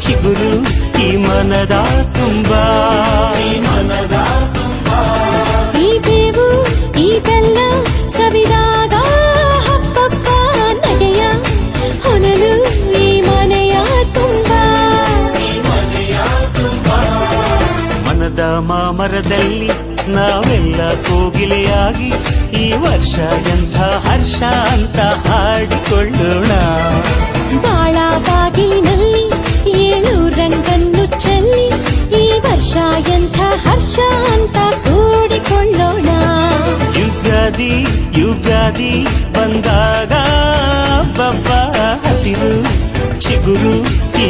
ಚಿಗುರು ಈ ಮನದ ತುಂಬಾ ಈ ಬೇವು ಈ ಬೆಲ್ಲ ಸವಿದಾಗ ಹಬ್ಬಬ್ಬ ನಗೆಯ ಹೊನಲು ಈ ಮನೆಯ ತುಂಬಾ ಮನದ ಮಾಮರದಲ್ಲಿ ನಾವೆಲ್ಲ ಕೋಗಿಲೆಯಾಗಿ ಈ ವರ್ಷ ಎಂಥ ಹರ್ಷ ಅಂತ ಹಾಡಿಕೊಳ್ಳೋಣ. ಬಾಳ ಬಾಗಿಲಿನಲ್ಲಿ 7 ರಂಗನ್ನು ಚೆಲ್ಲಿ ಈ ವರ್ಷ ಎಂಥ ಹರ್ಷ ಅಂತ ಕೂಡಿಕೊಳ್ಳೋಣ. ಯುಗಾದಿ ಯುಗಾದಿ ಬಂದಾಗ ಬಬ್ಬ ಹಸಿರು ಚಿಗುರು ಈ